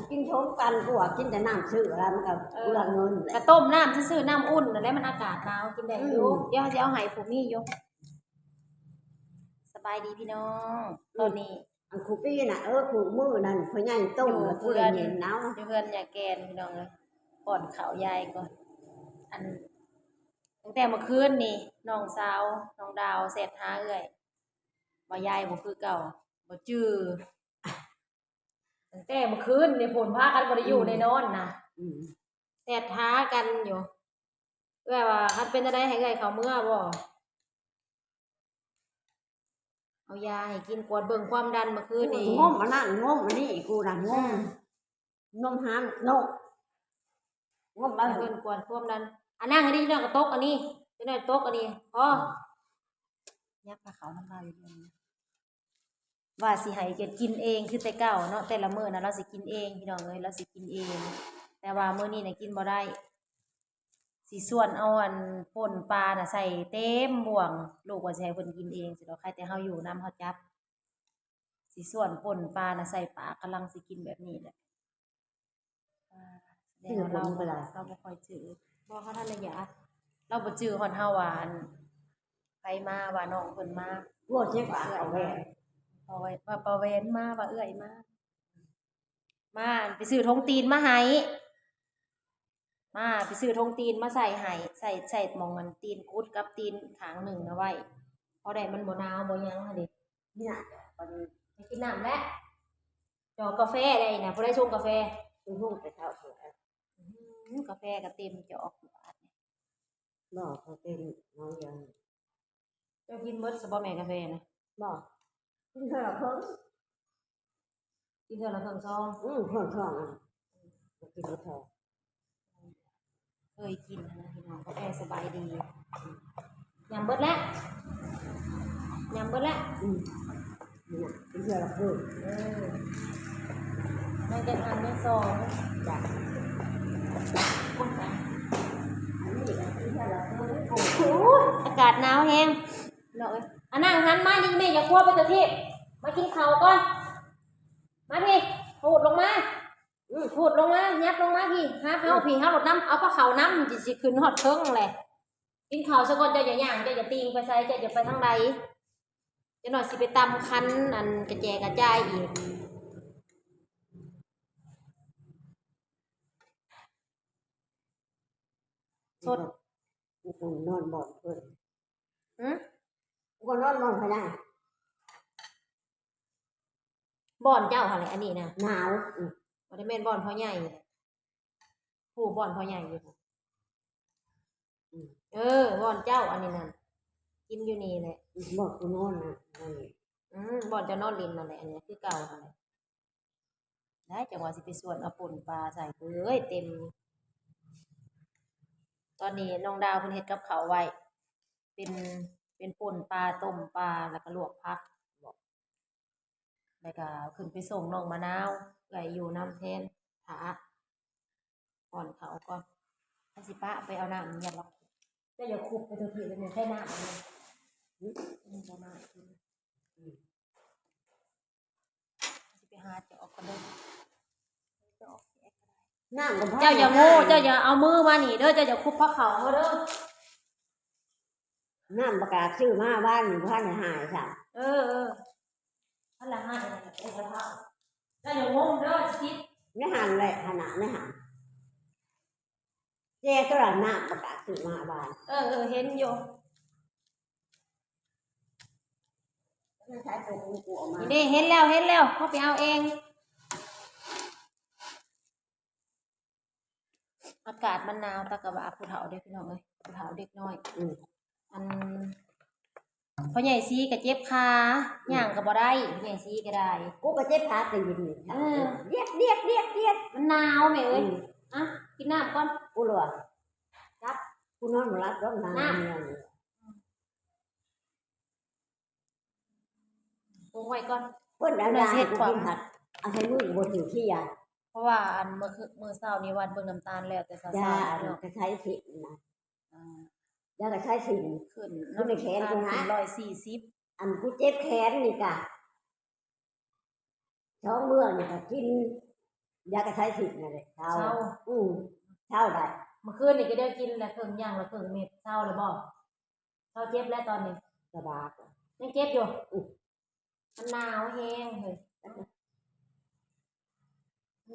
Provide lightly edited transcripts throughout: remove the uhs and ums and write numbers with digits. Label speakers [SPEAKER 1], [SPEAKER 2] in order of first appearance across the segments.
[SPEAKER 1] กินชมกันกูว่ากินแต่น้ำซื้อแล้วมันก็เปลืองเงิน
[SPEAKER 2] กระต้มน้ำซื่อๆน้ำอุ่นแล้วมันอากาศหนาวกินได้อยู่เดี๋ยวจะเอาให้ผู้มีอยู่สบายดีพี่น้องตอนนี้
[SPEAKER 1] อันครูปี้น่ะครูมือนั่นพ่อใหญ่ต้มแล้วกูเลยเห็นเนาะ
[SPEAKER 2] เพื่อนอย่าแกนพี่น้องเลยก่อนเขายายก่อนอันตั้งแต่เมื่อคืนนี่น้องสาวน้องดาวเสร็จหาเอื้อยบ่ยายบ่คือเก่าบ่จื้อตั้งแต่เมื่อคืนนี่ผลพากันบ่ได้อยู่ในนอนนะเสร็จหากันอยู่เอื้อยว่าคันเป็นจังได๋ให้เอื้อยเข้าเมื่อบ่เอายาให้กินกวดเบิ่งความดันเมื่อคืนนี่
[SPEAKER 1] งมอันนั้นงมอันนี้กูน่ะงมหามงม
[SPEAKER 2] บ้านเพิ่นกวดความดันอันนั่งอันนี้เนาะก็ตกอันนี้จะได้ตกอันนี้พอยักษ์เขาน้ำลายอยู่นี่ว่าสิให้กินเองคือแต่เก่าเนาะแต่ละมื้อน่ะเราสิกินเองพี่น้องเอ้ยเราสิกินเองแต่ว่ามื้อนี้น่ะกินบ่ได้สิส่วนเอาอันป่นปลาน่ะใส่เต็มบ่วงลูกว่าสิให้เพิ่นกินเองสิดอกใครแต่เฮาอยู่นำเฮาจับสิส่วนป่นปลาน่ะใส่ปากกำลังสิกินแบบนี้แหละ
[SPEAKER 1] ที่เรา
[SPEAKER 2] บ่ค่อยจื้อบ่เขาท่านระยะเราบ่จื้อฮอดเฮาว่าอันไปมาว่าน้องเพิ่นมา
[SPEAKER 1] พวกเช็คว่าเอาแว่
[SPEAKER 2] ว่าปะเวนมาว่าเอื้อยมาไปซื้อธงตีนมาให้ไปซื้อธงตีนมาใส่ให้ใส่หม่องมันตีนกุดกับตีนข้างหนึ่งเอาไว้พอได้มันบ่หนาวบ่หยังหั่นดิ
[SPEAKER 1] นี่น่ะตอนนี้
[SPEAKER 2] ไปกินน้ำแล้วจอกาแฟได้น่ะบ่ได้ชงกาแฟ
[SPEAKER 1] คือห้องแต่เช้าเถอะ
[SPEAKER 2] กาแฟก็เต็มจอกบาดนี่
[SPEAKER 1] บ่เขาเป็นน้องยัง
[SPEAKER 2] เจ้ากินหมดซะบ่แม่กาแฟนะ
[SPEAKER 1] บ่กินเท่าไหร่เพิ่ง
[SPEAKER 2] กินเท่าละครึ่งซอง
[SPEAKER 1] เพิ่งท้องกินไม่ท้อง
[SPEAKER 2] เคยกินนะพี่น้องกาแฟสบายดียำเบิดแล้ว
[SPEAKER 1] นี่น่ะกินเท่าไหร่เพิ่ง
[SPEAKER 2] ไม่ได้อันไม่ซอง
[SPEAKER 1] จ้ะ
[SPEAKER 2] อากาศหนาวแห้งเนาะเอ้ยอันนั่งหันมาดิแม่อย่าคั่วไปตัวที่มากินข้าวก่อนมาพี่พูดลงมาพูดลงมายัดลงมาพี่หาเฮาพี่หาหลดน้ำเอาผ้าขาวน้ำสิขึ้นฮอดเทิงแหละกินข้าวซะก่อนเจ้าอย่าย่างเจ้าอย่าตีงไปใส่เจ้าอย่าไปทางใดเจ้าหน่อยสิไปตำคันอันกระแจกระจายอีกสด
[SPEAKER 1] กูนอนบ่อนเพิ่น
[SPEAKER 2] กู
[SPEAKER 1] นอนบ่อนพะยัง
[SPEAKER 2] บ่อนเจ้าอะไรอันนี้นะ
[SPEAKER 1] หนาว
[SPEAKER 2] บ่ได้แม่นบ่อนพ่อใหญ่ผู้บ่อนพ่อใหญ่อยู่บ่อนเจ้าอันนี้นั่นกินอยู่นี่แหละ
[SPEAKER 1] บ่กูนอนนะ
[SPEAKER 2] บ่อนจะนอนริมนั่นแหละอันนี้คือเก่านั่นแหละได้จังหวะสิไปสวนเอาป่นปลาใส่เอ้ยเต็มตอนนี้น้องดาวเพิ่นเฮ็ดกับข้าวไว้เป็นป่นปลาต้มปลาแล้วก็ลวกผักบอกแล้วก็ขึ้นไปส่งน้องมะนาวไว้อยู่น้ำแทนถาก่อนเขาก่อนถ้าสิป้าไปเอาน้ำอย่าล็อกจะอย่าคุบไปตัวทีเลยเนี่ยแค่น้ำเลยจะมากินสิไปหาจะออกกันเลย
[SPEAKER 1] น้ำ
[SPEAKER 2] เจ้าอย่าโง่เจ้าอย่าเอามือมาหนีเด้อเจ้าอย่าคุบพระเขาเด้อ
[SPEAKER 1] น้ำประกาศชื่อมาบ้านท่านหายค่ะ
[SPEAKER 2] ท่านละห้าเอกภาพเจ้าอย่างงเด้อคิด
[SPEAKER 1] ไม่หันเลยขนาดไม่หันเจ้าก็ระน้ำประกาศชื่อมาบ้าน
[SPEAKER 2] เห็นอยู่
[SPEAKER 1] ใช้ตัวกูออกมา
[SPEAKER 2] นี่เห็นแล้วเขาไปเอาเองอากาศมันหนาวตะกะบะผู้เฒ่าเด็กพี่น้องเอ้ยผู้เฒ่าเด็กน้อยอันพ่อใหญ่ซีก็เจ็บขาย่างก็บ่ได้พ่อใหญ่ซีก็ได้
[SPEAKER 1] กูก็เจ็บขาตีนเรียก
[SPEAKER 2] มันหนาวแม่เอ้ยกินน้ำก่อน
[SPEAKER 1] กูหลัวจับกูนอนหลับแล้วน้ำ
[SPEAKER 2] ปรุงไว้ก่อน
[SPEAKER 1] เพิ่นดาให้กูกินผัดเอาให้มือบนอยู่ที่ยา
[SPEAKER 2] เพราะว่าอันมื้อเช้านี้วันเบิ่งน้ำตาลแล้วแต่เช้า
[SPEAKER 1] ๆเนาะก็ใช้สินะยาก็ใช้สิ
[SPEAKER 2] ขึ้น
[SPEAKER 1] ในแขนกูนะ
[SPEAKER 2] 140
[SPEAKER 1] อันกูเจ็บแขนนี่กะท้องเมื่อนี่ก็กิน ยากระใช้ถึงนั่นแหละเช้าเช้าได้
[SPEAKER 2] เมื่อคืนนี่ก็ได้กินแล้วเครื่องย่างแล้วเครื่องเม็ดเช้าแล้วบ่เช้าเจ็บแล้วตอนนี้
[SPEAKER 1] สบาย
[SPEAKER 2] ยังเจ็บอยู่มันหนาวแห้งเฮ้ย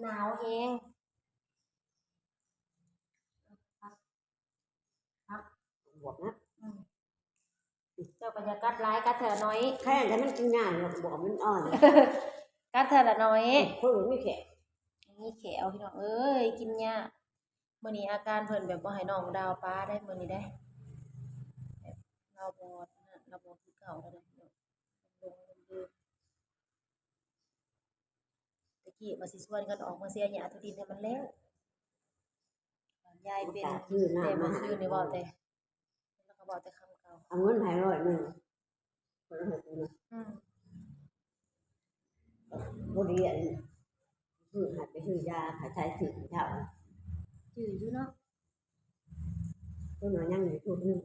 [SPEAKER 2] หนาวแห้งครับ
[SPEAKER 1] บวกนะ
[SPEAKER 2] เจ้าก็จะกัดร้ายกัดเถอะน้อย
[SPEAKER 1] แค่แต่มันกินง่ายบวกมันอ่อน
[SPEAKER 2] กัดเถอะละน้อย
[SPEAKER 1] เพิ่งไม่แข็ง
[SPEAKER 2] นี่แขวพี่น้องเอ้ยกินยากมื้อนี้อาการเพิ่นแบบบ่ให้น้องดาวป้าได้มื้อนี้ได้เราบ่คือเก่าแล้วนะลงลืมตะกี้ว่าสิชวนกันออกมาเสียหญ้าทุดินให้มันแล้วยายเป็นแต่บ่คืนนี่เว้าแต่แล้วก็เว้าแต่คำเก่า
[SPEAKER 1] เอาเงินให้100นึงบ่ดีอันซื้อให้ไปซื้อยาให้ใช้ถึงเช้า
[SPEAKER 2] จืดอยู่เนาะ
[SPEAKER 1] ตัวน้อยยังอยู่ทุกนึง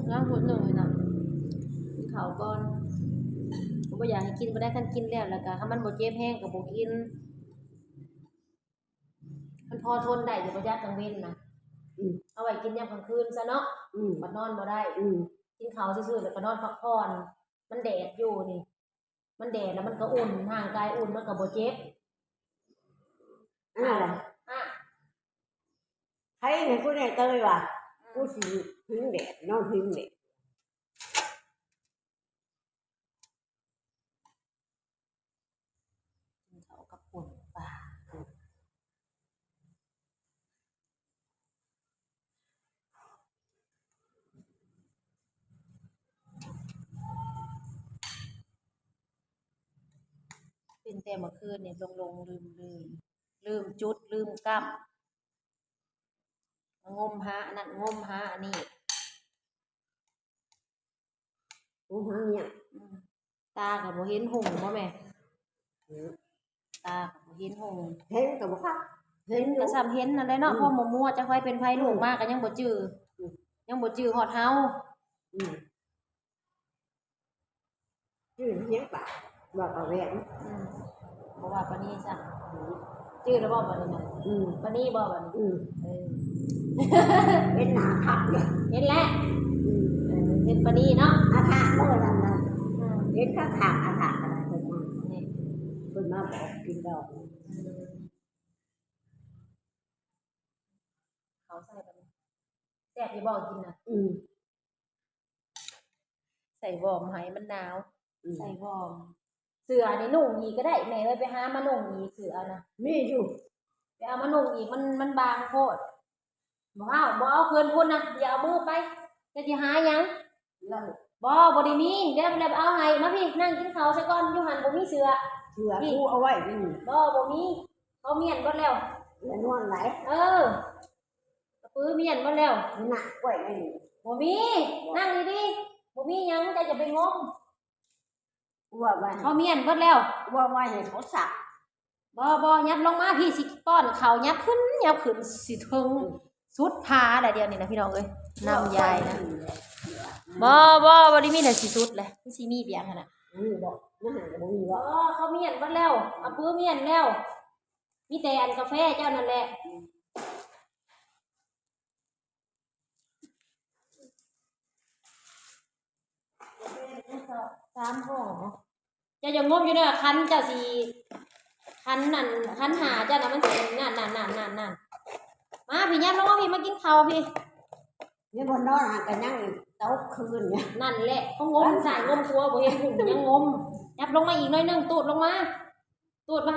[SPEAKER 2] แล้วพูดหนึ่งเลยเนาะกินข้าวก่อนผมบ่อยากให้กินบ่ได้คันกินแล้วก็ถ้ามันบ่เจ็บแห้งก็บ่กินมันพอทนได้อยู่บ่ยากกลางเว้นนะเอาไว้กินยามกลางคืนซะเนาะบ่นอนบ่ได้กินข้าวซื่อๆแล้วก็นอนพักผ่อนมันแดดอยู่นี่มันแดดแล้วมันก็อุ่นร่างกายอุ่นมันก็บ่เจ็บ
[SPEAKER 1] ใครให้กูได้เตยว่ะกูสิพิงแดดนอนพิงแดด
[SPEAKER 2] กินข้าวกับป่นปลาเป็นแต่เมื่อคืนนี่ลงลืมจุดลืมกำงมหาอันนั้นงมหาอันนี้
[SPEAKER 1] เนี่ย
[SPEAKER 2] ตากับบ่เห็นหงส์บ่แม่ตากับบ่เห็นหงส์
[SPEAKER 1] เห็นกับบ่คัก
[SPEAKER 2] เห็นก็ซ้ำเห็นนั่นแหละเนาะพอมั่วๆจักไว้เป็นไผลูกมากก็ยังบ่จื้อยังบ่จื้อฮอดเฮา
[SPEAKER 1] ชื่อเฮียงปากบอกเอาแหวน
[SPEAKER 2] บ่ว่าปานนี้ซ้ำจื้อแล้วบ่บัดนี้น่ะปานนี้บ่บัดนี้
[SPEAKER 1] เป็นหน้าคักเนี่ย
[SPEAKER 2] เห็นแล้วเห็นปานนี้เนาะ
[SPEAKER 1] อาถาเมื่อนั้นน่ะเห็นคักอาถาอะไรเพิ่นมานี่เพิ่นมาบอกกินดอก
[SPEAKER 2] เขาใส่บัดนี้แซ่บอยู่บ่กินน่ะใส่วอร์มให้มันหนาวใส่วอร์มเสื้อนี่นุ่งอีกก็ได้แม่เอ้ยไปหามานุ่งอีกเสื้อน่ะ
[SPEAKER 1] มีอยู่
[SPEAKER 2] ไปเอามานุ่งอีกมันบางโพดบ่เอาเพิ่นพุ่นนะเดี๋ยวเอามือไปจะสิหาหยังบ่ได้มีเดี๋ยวเอาให้มาพี่นั่งกินข้าวซะก่อนอยู่หั่นบ่มีเสื้อ
[SPEAKER 1] กูเอาไว้นี่
[SPEAKER 2] บ่มีเขาเมียนเบิดแล้ว
[SPEAKER 1] แล้วนอนไหน
[SPEAKER 2] กระปื้อเมียนเบิดแล้ว
[SPEAKER 1] หนักไว้ไอ้นี่
[SPEAKER 2] บ่มีนั่งดีๆบ่มีหยังจะไปงม
[SPEAKER 1] ว่าไว้
[SPEAKER 2] เขาเมียนเบิดแล้ว
[SPEAKER 1] ว่าไว้ให้เขาสัก
[SPEAKER 2] บ่ยับลงมาพี่สิป้อนข้าวยับขึ้นสิถึงสุดผาแหละเดี๋ยวนี้นะพี่น้องเอ้ยน้ำยายนะบ่ได้มีแต่สิสุดแหละมันสิมีเปียงหั่นน่ะ
[SPEAKER 1] บอกนะหาบ่มีบ่
[SPEAKER 2] เขาเมียนเบิดแล้วเอาปื้อเมียนแล้วมีแต่อันกาแฟเจ้านั่นแหละ3ห้องเจ้าจะงมอยู่เด้อคันเจ้าสิคันนั่นคันหาเจ้าน่ะมันสินั่นมาพี่ยับลงมาพี่มากินข้าวพี่
[SPEAKER 1] นี่บนนอนหากันยังเต้าคืนเนี่ย
[SPEAKER 2] นั่นแหละเขางมใส่งมครัวบ่เห็นหุ่นยังงมยับลงมาอีกหน่อยนึงตูดลงมา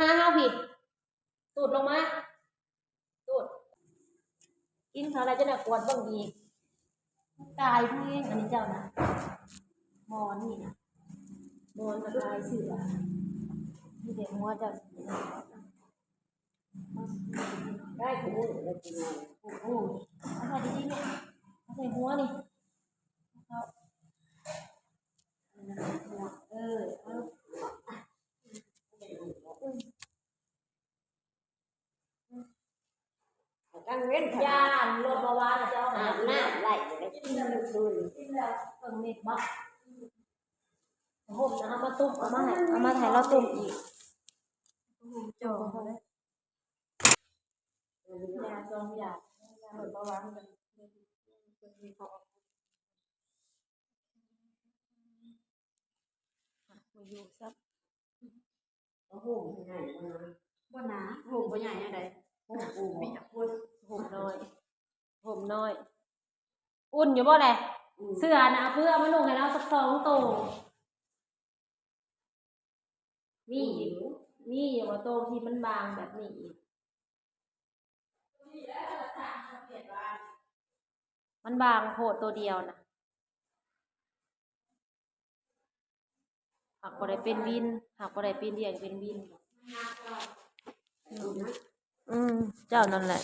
[SPEAKER 2] หาเฮาพี่ตูดลงมาตูดกินข้าวแล้วจะน่ะกวดเบิ่งอีกตายผู้เองอันนี้เจ้านะมอนนี่นะมอนมาตายเสือมีแต่หัวเจ้า
[SPEAKER 1] ได้กูเลยกินเลย
[SPEAKER 2] เอาใส่ดีๆเนี่ยเอาใส่หัวนี่เอา
[SPEAKER 1] ตั้งเว้น
[SPEAKER 2] ย่านรถบ่ว่าจะเอาหา
[SPEAKER 1] หน้าไหลได้กินเลยคืน
[SPEAKER 2] กินแล้วเบิ่งเม็ดบ่ห่มนะเอามาตุ้มเอามาให้เราตุ้มอีกโจ้ สองอย่างหมดประวัติมันมีพอมาอยู่ซับ
[SPEAKER 1] โอ้โหใหญ่มาก
[SPEAKER 3] บ่หนาโหบ่ใหญ่อะไร
[SPEAKER 1] โอ้โห
[SPEAKER 3] มีแต่คน
[SPEAKER 2] ผมน้อยผมน้อย อุ่นอยู่บ่แหละเสื้อนะเพื่อเอามานุ่งให้เราสัก2 ตัวมีอยู่อย่าว่าโตวที่มันบางแบบนี้อีกมันบางโหดตัวเดียวนะหากบ่ได้เป็นวินหากบ่ได้เป็นเดียงเป็นวินเจ้านั่นแหละ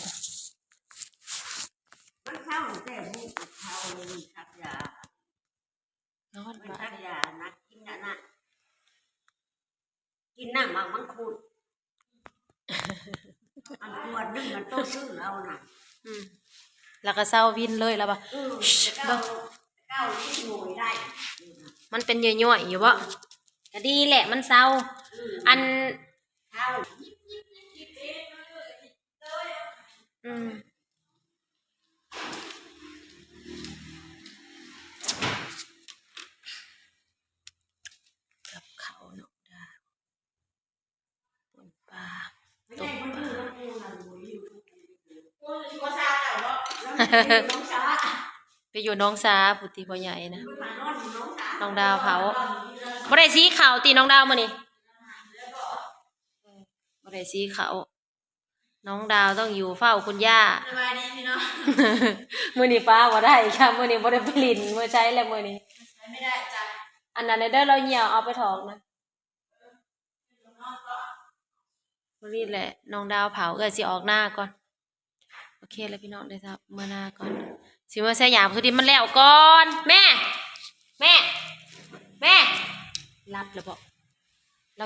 [SPEAKER 1] มันเข้าแต่นี่เข้าเลยชักยาน
[SPEAKER 2] อน
[SPEAKER 1] มัน
[SPEAKER 2] บ้า
[SPEAKER 1] ชักยานักกินน่ะกินน้ำมังคุดอันตัวนึงมันโตซื้อเอาน่ะ
[SPEAKER 2] แล้วก็เศร้าวินเลยแล้วปะ
[SPEAKER 1] เก้าที่หน่วยได้
[SPEAKER 2] มันเป็นย่อยๆอยู่บ่ก็ดีแหละมันเศร้าอัน
[SPEAKER 1] เข้า
[SPEAKER 2] อืมกับเขาเนาะดาปนปลาตกปลา ไปอยู่น้องสาพุทธิพ่อใหญ่นะน้องดาวเผาบ่ได้สีขาวตีน้องดาวมื้อนี้บ่ได้สีขาวน้องดาวต้องอยู่เฝ้าคุณย่า
[SPEAKER 3] สบายดีพี่น้อง
[SPEAKER 2] มื้อนี้ป้าบ่ได้ค่ะมื้อนี้บ่ได้ไปลิ้นมื้อใช้แล้วมื้อนี้
[SPEAKER 3] ใช้ไม่ได้จ้ะ
[SPEAKER 2] อันนั้นเด้อเราเหี่ยวเอาไปถอกนะมื้อนี้แหละน้องดาวเผาเอ้ยสิออกหน้าก่อนโอเคแล้วพี่น้องได้ครับเมื่อหน้าก่อนสิมาใส่หยามคือดิมันแล้วก่อนแม่รับแล้วบ่เรา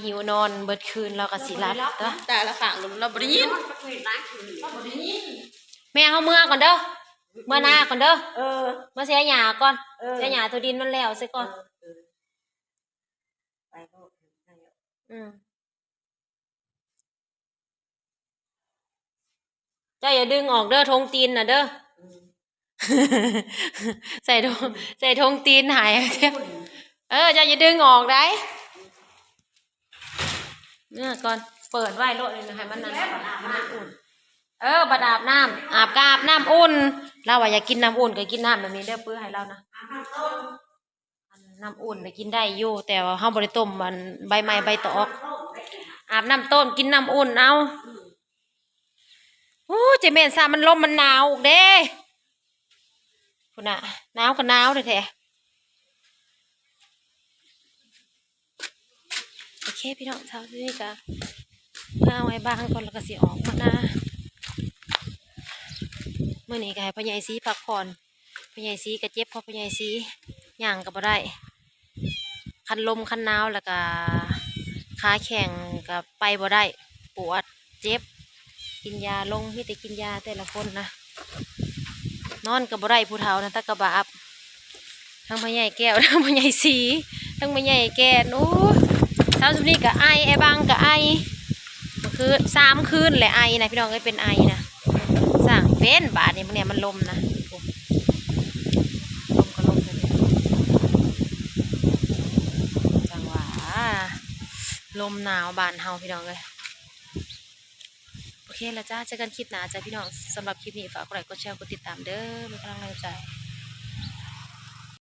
[SPEAKER 2] หิวนอนเบิดคืนเราก็สิรับเด้อ
[SPEAKER 3] แต่ละฝั่งเราบ่ได้ยิน
[SPEAKER 2] แม่เฮาเมื่อก่อนเด้อเมื่อหน้าก่อนเด้อ
[SPEAKER 1] เออ
[SPEAKER 2] มาเสียหญ้าก่อน
[SPEAKER 1] เออ
[SPEAKER 2] เสียหญ้าตัวดินมันแล้วซะก่อน
[SPEAKER 1] ไปก็
[SPEAKER 2] เจ้าอย่าดึงออกเด้อธงตีนน่ะเด้อ ใส่ธงตีนหายเเจ้าอย่าดึงออกได้เนี่ยก่อนเปิดไว้โลดเลยนะให้มันนั่นมันอุ่นบัดอาบน้ำอาบกาบน้ำอุ่นเราว่าอยากกินน้ำอุ่นก็กินน้ำแบบนี้เด้อเพื่อให้เรานะน้ำอุ่นไปกินได้อยู่แต่ว่าเฮาบ่ได้ต้มมันใบไม้ใบตอกอาบน้ำต้มกินน้ำอุ่นเอาโอ้เจแม่นซามันลมมันหนาวเด้คุณน่ะหนาวก็หนาวเลยแท้โอเคพี่น้องเช้านี้ก็เอาไว้บ้างก่อนแล้วก็สิออกมานะเมื่อนี้ก็ให้พ่อใหญ่ซีพักผ่อนพ่อใหญ่ซีก็เจ็บเพราะพ่อใหญ่ซีย่างก็บ่ได้คันลมคันหนาวแล้วก็ขาแข็งก็ไปบ่ได้ปวดเจ็บกินยาลงมีแต่กินยาแต่ละคนนะนอนกับบ่ได้ผู้เฒ่านะตะกะบาบทั้งพ่อใหญ่แก้วทั้งพ่อใหญ่สีทั้งพ่อใหญ่แก่นโอ้เช้าสุดนี้ก็ไอบังก็ไอคือ3 คืนแหละไอนะพี่น้องก็เป็นไอนะสร้างเป็นบาดนี่มันเนี่ยมันลมนะลมก็ลมเลยจังหวะลมหนาวบานเฮาพี่น้องเลยโอเคแล้วจ้าเจอกันคลิปหน้าจ้าพี่น้องสำหรับคลิปนี้ฝากกดไลค์กดแชร์กดติดตามเด้อเป็นกำลังใจ